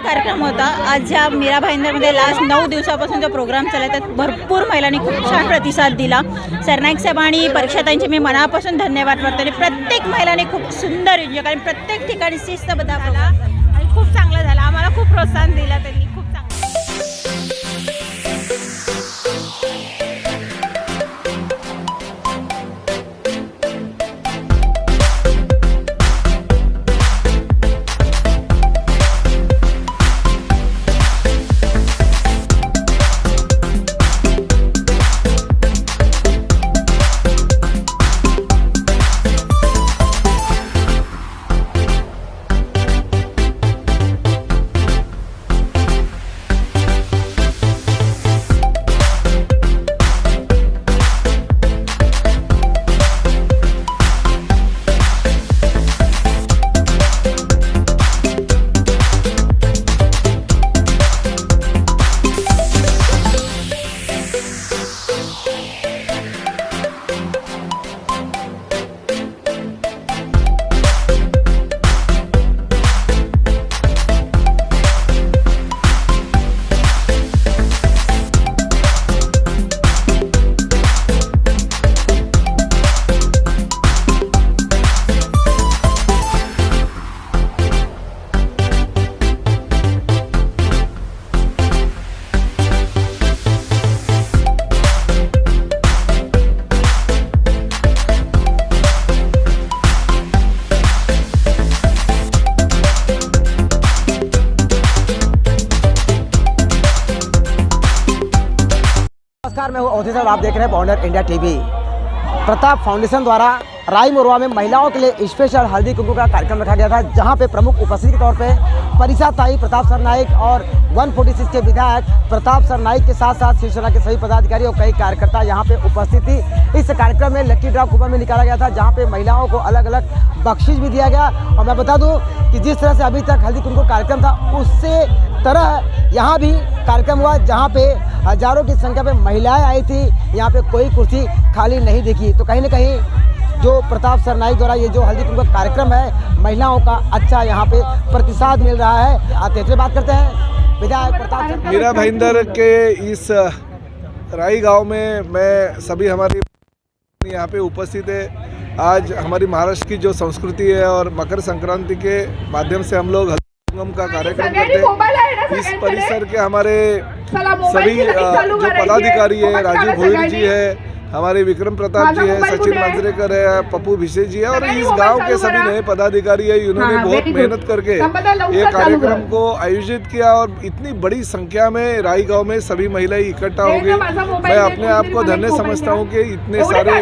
कार्यक्रम होता. आज ह्या मीरा भाईंदरमध्ये लास्ट 9 दिवसापासून जो प्रोग्राम चालला त्यात भरपूर महिलांनी खूप छान प्रतिसाद दिला. सरनाईक साहेब आणि परीक्षाताईंचे मी मनापासून धन्यवाद करतो. आणि प्रत्येक महिलांनी खूप सुंदर एन्जॉय कारण प्रत्येक ठिकाणी शिस्तबद्ध झाला आणि खूप चांगला झाला. आम्हाला खूप प्रोत्साहन दिला त्यांनी. खूप चांगलं. नमस्कार, मैं हूं अवधि साहब. आप देख रहे हैं बॉन्डर इंडिया टीवी. प्रताप फाउंडेशन द्वारा राई मोरवा में महिलाओं के लिए स्पेशल हल्दी कुमकुम का कार्यक्रम रखा गया था, जहां पे प्रमुख उपस्थिति के तौर पे परिषाताई प्रताप सरनाईक और 146 के विधायक प्रताप सरनाईक के साथ साथ शिवसेना के सभी पदाधिकारी और कई कार्यकर्ता यहां पे उपस्थित थी. इस कार्यक्रम में लकी ड्रॉ कूपन में निकाला गया था, जहां पे महिलाओं को अलग अलग बख्शिश भी दिया गया. और मैं बता दूं कि जिस तरह से अभी तक हल्दी कुमकुम कार्यक्रम था, उससे तरह यहाँ भी कार्यक्रम हुआ, जहाँ पे हजारों की संख्या में महिलाएं आई थी. यहाँ पे कोई कुर्सी खाली नहीं दिखी. तो कहीं ना कहीं जो प्रताप सरनाईक द्वारा ये जो हल्दी कुमकुम कार्यक्रम है, महिलाओं का अच्छा यहाँ पे प्रतिसाद मिल रहा है. आते थे बात करते हैं विधायक प्रताप. मीरा भाईंदर के इस राई गांव में मैं सभी हमारी यहाँ पे उपस्थित है. आज हमारी महाराष्ट्र की जो संस्कृति है और मकर संक्रांति के माध्यम से हम लोग का कार्यक्रम करते हैं. इस परिसर के हमारे सभी जो पदाधिकारी है, राजीव भोईर जी है, हमारे विक्रम प्रताप जी है, सचिन मांजरेकर है, पप्पू भिशे जी है और इस गांव के सभी नए पदाधिकारी है. इन्होंने बहुत मेहनत करके ये कार्यक्रम को आयोजित किया और इतनी बड़ी संख्या में राई गांव में सभी महिलाएं इकट्ठा हो गई. मैं अपने आप को धन्य समझता हूं कि इतने सारे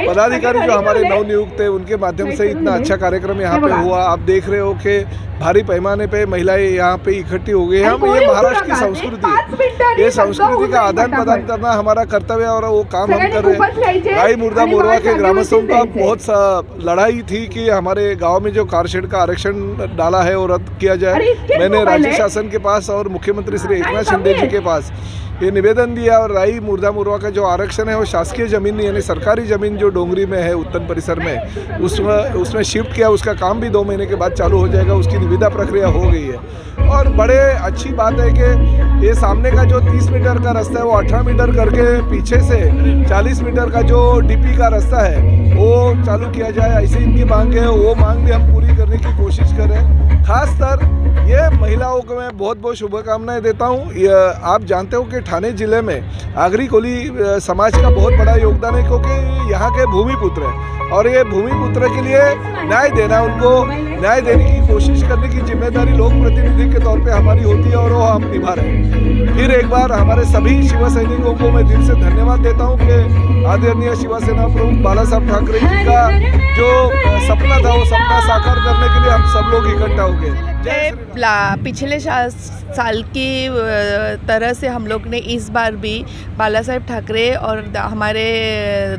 पदाधिकारी जो हमारे नवनियुक्त है, उनके माध्यम से इतना अच्छा कार्यक्रम यहाँ पे हुआ. आप देख रहे हो कि भारी पैमाने पे महिलाएं यहाँ पे इकट्ठी हो गई. हम ये महाराष्ट्र की संस्कृति है, ये संस्कृति का आदान प्रदान करना हमारा कर्तव्य है और वो काम हम कर रहे हैं. राई मुर्दा मोरवा के ग्रामस्थों का बहुत लड़ाई थी कि हमारे गांव में जो कारशेड का आरक्षण डाला है वो रद्द किया जाए. मैंने राज्य शासन के पास और मुख्यमंत्री श्री एकनाथ शिंदे जी के पास ये निवेदन दिया और राई मुर्दा मोरवा का जो आरक्षण है वो शासकीय जमीन यानी सरकारी जमीन जो डोंगरी में है उत्तन परिसर में, उसमें शिफ्ट किया. उसका काम भी 2 महीने के बाद चालू हो जाएगा. उसकी निविदा प्रक्रिया हो गई है. और बड़े अच्छी बात है कि ये सामने का जो 30 मीटर का रास्ता है वो 18 मीटर करके पीछे से 40 मीटर का जो डीपी का रास्ता है वो चालू किया जाए. ऐसी इनकी मांग है, वो मांग भी हम पूरी करने की कोशिश करें. खासकर ये महिलाओं को मैं बहुत बहुत शुभकामनाएं देता हूँ. आप जानते हो कि ठाणे जिले में आगरी कोली समाज का बहुत बड़ा योगदान है, क्योंकि यहाँ के भूमिपुत्र हैं और ये भूमिपुत्र के लिए न्याय देना, उनको न्याय देने की कोशिश करने की जिम्मेदारी लोक प्रतिनिधि के तौर पे हमारी होती है और वो हम निभा रहे हैं. फिर एक बार हमारे सभी शिव सैनिकों को मैं दिल से धन्यवाद देता हूँ कि आदरणीय शिवसेना प्रमुख बाला साहब ठाकरे जी का जो सपना था वो सपना साकार करने के लिए हम सब लोग इकट्ठा हो गए. पिछले साल की तरह से हम लोग ने इस बार भी बाला साहेब ठाकरे और हमारे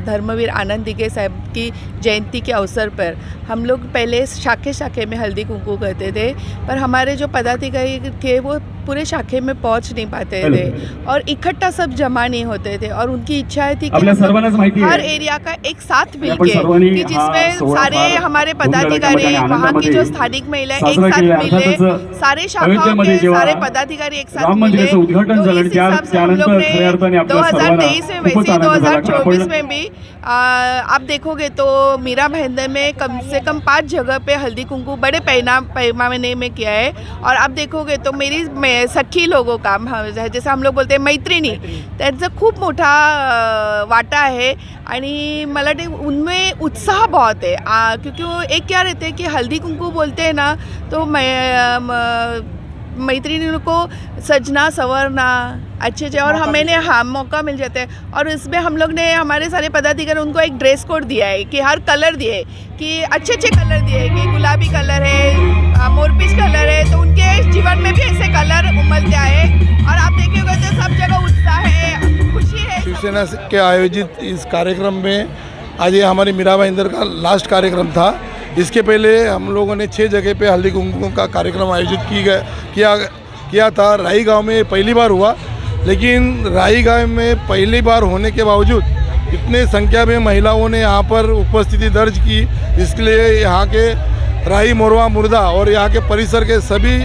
धर्मवीर आनंद दिघे साहब की जयंती के अवसर पर हम लोग पहले शाखे शाखे में हल्दी कुंकू करते थे, पर हमारे जो पदाधिकारी थे वो पूरे शाखे में पहुंच नहीं पाते थे और इकट्ठा सब जमा नहीं होते थे, और उनकी इच्छा थी कि हर एरिया का एक साथ मिलके कि जिसमें सारे हमारे पदाधिकारी वहाँ की जो स्थानिक महिलाएं एक साथ मिले, सारे शाखाओं के सारे पदाधिकारी एक साथ मिले। तो इस हिसाब से हम लोग ने 2023 में वैसे 2024 में भी आप देखोगे तो मीरा भाईंदर में कम से कम 5 जगह पे हल्दी कुंकू बड़े पैमाने में किया है। और आप देखोगे तो मेरी सखी लोगों का जैसे हम लोग बोलते हैं मैत्रिणी, त्याचा खूप मोठा वाटा है आणि मला ते उनमें उत्साह बहुत है क्योंकि वो एक क्या रहते हैं कि हल्दी कुंकू बोलते हैं ना तो मैत्रिणी को सजना संवरना अच्छे और हमें मौका मिल जाता है। और इसमें हम लोग ने हमारे सारे पदाधिकारी उनको एक ड्रेस कोड दिया है कि हर कलर दिए कि अच्छे कलर दिए कि गुलाबी कलर है, मोरपीच कलर है, तो उनके जीवन में भी ऐसे कलर उमलते आए। और आप देखिएगा तो सब जगह उत्साह है, खुशी है। शिवसेना के आयोजित इस कार्यक्रम में आज ये हमारी मीरा भाईंदर का लास्ट कार्यक्रम था। इसके पहले हम लोगों ने 6 जगह पे हल्दी कुंकू का कार्यक्रम आयोजित किया था। राई गांव में पहली बार हुआ, लेकिन राई गांव में पहली बार होने के बावजूद इतने संख्या में महिलाओं ने यहाँ पर उपस्थिति दर्ज की। इसके लिए यहाँ के राई मोरवा मुर्दा और यहाँ के परिसर के सभी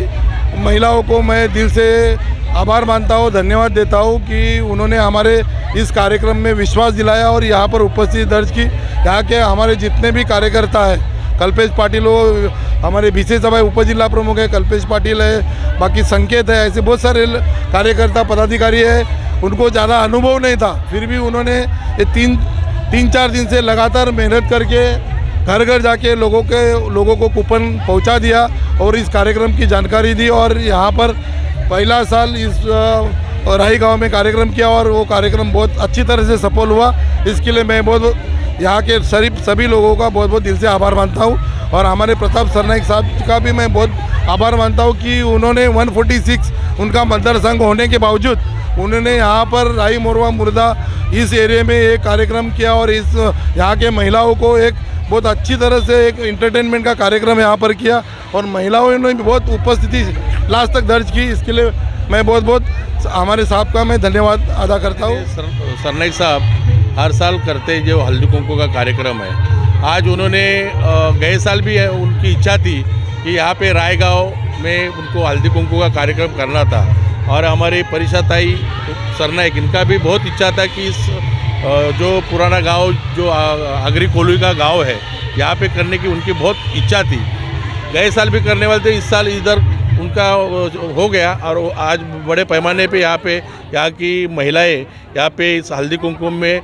महिलाओं को मैं दिल से आभार मानता हूँ, धन्यवाद देता हूँ कि उन्होंने हमारे इस कार्यक्रम में विश्वास दिलाया और यहाँ पर उपस्थिति दर्ज की। यहाँ के हमारे जितने भी कार्यकर्ता हैं, कल्पेश पाटिल हो, हमारे बीसी सभा उपजिला प्रमुख है कल्पेश पाटिल है, बाकी संकेत है, ऐसे बहुत सारे कार्यकर्ता पदाधिकारी है। उनको ज़्यादा अनुभव नहीं था, फिर भी उन्होंने ये 3-4 दिन से लगातार मेहनत करके घर घर जाके लोगों को कूपन पहुंचा दिया और इस कार्यक्रम की जानकारी दी। और यहाँ पर पहला साल इस राई गांव में कार्यक्रम किया और वो कार्यक्रम बहुत अच्छी तरह से सफल हुआ। इसके लिए मैं बहुत यहाँ के सभी लोगों का बहुत बहुत दिल से आभार मानता हूँ। और हमारे प्रताप सरनाइक साहब का भी मैं बहुत आभार मानता हूँ कि उन्होंने 146 उनका मतदार संघ होने के बावजूद उन्होंने यहाँ पर राई मोरवा मुर्दा इस एरिया में एक कार्यक्रम किया और इस यहाँ के महिलाओं को एक बहुत अच्छी तरह से एक एंटरटेनमेंट का कार्यक्रम यहाँ पर किया और महिलाओं ने भी बहुत उपस्थिति लास्ट तक दर्ज की। इसके लिए मैं बहुत हमारे साहब का मैं धन्यवाद अदा करता हूँ। सरनाइक साहब हर साल करते जो हल्दी कुंकू का कार्यक्रम है, आज उन्होंने गए साल भी उनकी इच्छा थी कि यहाँ पे राय गाँव में उनको हल्दी कुंकू का कार्यक्रम करना था। और हमारे परिषदाई सरनाइक इनका भी बहुत इच्छा था कि इस जो पुराना गांव जो आगरी कोल्हू का गांव है यहाँ पे करने की उनकी बहुत इच्छा थी। गए साल भी करने वाले थे, इस साल इधर उनका हो गया और आज बड़े पैमाने पे यहाँ की महिलाएं यहाँ पे इस हल्दी कुंकुम में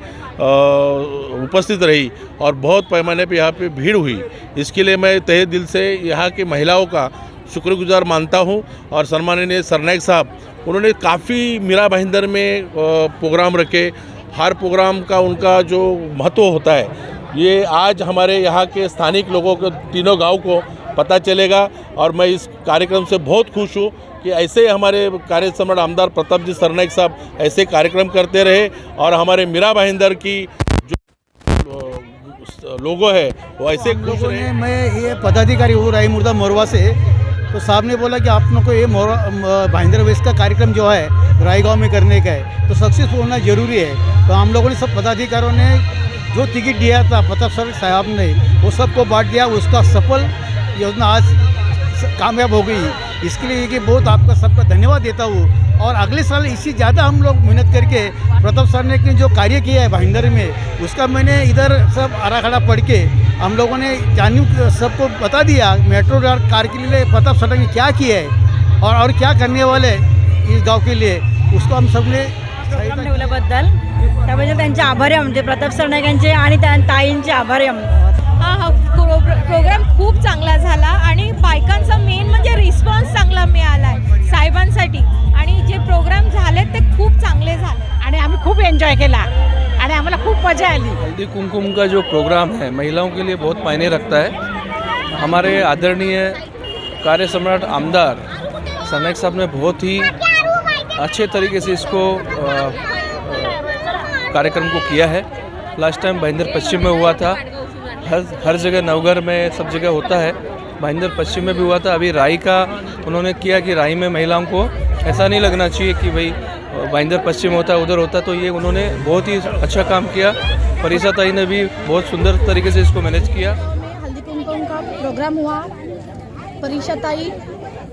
उपस्थित रही और बहुत पैमाने पे यहाँ पे भीड़ हुई। इसके लिए मैं तहे दिल से यहाँ की महिलाओं का शुक्रगुजार मानता हूँ। और सम्माननीय सरनाइक साहब उन्होंने काफ़ी मीरा भाईंदर में प्रोग्राम रखे, हर प्रोग्राम का उनका जो महत्व होता है ये आज हमारे यहाँ के स्थानिक लोगों को तीनों गांव को पता चलेगा। और मैं इस कार्यक्रम से बहुत खुश हूँ कि ऐसे हमारे कार्य सम्राट आमदार प्रताप जी सरनाइक साहब ऐसे कार्यक्रम करते रहे और हमारे मीरा भाईंदर की जो लोगो है वो ऐसे खुश रहे। मैं ये पदाधिकारी हूँ राई मुर्दा मोरवा से, तो साहब ने बोला कि आप लोग को ये भाईंदर वेस्ट का कार्यक्रम जो है राई गाँव में करने का है तो सक्सेसफुल होना जरूरी है। तो हम लोगों ने सब पदाधिकारियों ने जो टिकट दिया था प्रताप सर साहब ने वो सबको बांट दिया, उसका सफल योजना आज कामयाब हो गई। इसके लिए कि बहुत आपका सबका धन्यवाद देता हूँ। और अगले साल इससे ज़्यादा हम लोग मेहनत करके प्रताप सर ने जो कार्य किया है भाईंदर में उसका मैंने इधर सब आराखड़ा पढ़ के हम लोगों ने जानू सबको बता दिया मेट्रो कार के लिए प्रताप सर ने क्या किया है और क्या करने वाले इस गाँव के लिए उसको हम सब ने ठेवल्याबद्दल त्यामुळे त्यांचे आभारी आहे म्हणजे प्रताप सरनाईकांचे आणि ताईंचे आभारी आहे। हा प्रोग्राम खूप चांगला झाला आणि बायकांचा मेन म्हणजे रिस्पॉन्स चांगला मिळाला आहे साहेबांसाठी आणि जे प्रोग्राम झाले ते खूप चांगले झाले आणि आम्ही खूप एन्जॉय केला आणि आम्हाला खूप मजा आली। हल्दी कुमकुम का जो प्रोग्राम है महिलाओं के लिए बहुत मायने रखता है। हमारे आदरणीय कार्य सम्राट आमदार सरनाइक साहब ने बहुत ही अच्छे तरीके से इसको कार्यक्रम को किया है। लास्ट टाइम भाईंदर पश्चिम में हुआ था, हर जगह नवघर में सब जगह होता है, भाईंदर पश्चिम में भी हुआ था। अभी राई का उन्होंने किया कि राई में महिलाओं को ऐसा नहीं लगना चाहिए कि भाई भाईंदर पश्चिम होता है उधर होता, तो ये उन्होंने बहुत ही अच्छा काम किया। परिषा ताई ने भी बहुत सुंदर तरीके से इसको मैनेज किया। हल्दी कुमकुम का प्रोग्राम हुआ, परिषा ताई,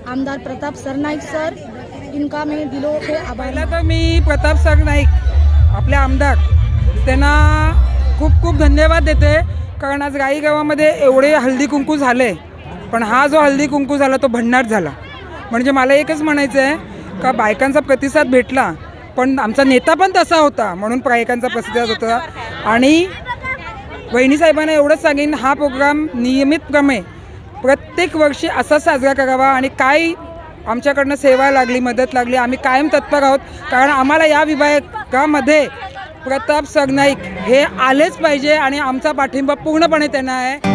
आमदार प्रताप सरनाईक सर, इनका मैं दिलों से आभार। पहिला तर मी प्रताप सरनाईक आपले आमदार त्यांना खूप खूप धन्यवाद देते, कारण आज राई गावामध्ये एवढे हल्दी कुंकू झाले, पण हा जो हल्दी कुंकू झाला तो भन्नाट झाला। म्हणजे मला एकच म्हणायचं आहे का बायकांचा प्रतिसाद भेटला, पण आमचा नेता पण तसा होता म्हणून बायकांचा प्रतिसाद होता। आणि वहिनी साहेबांना एवढंच सांगेन, हा प्रोग्राम नियमितक्रमे प्रत्येक वर्षी असा साजरा करावा आणि काय आमच्याकडनं सेवा लागली, मदत लागली, आम्ही कायम तत्पर आहोत, कारण आम्हाला या विभागामध्ये प्रताप सरनाईक हे आलेच पाहिजे आणि आमचा पाठिंबा पूर्णपणे त्यांना आहे।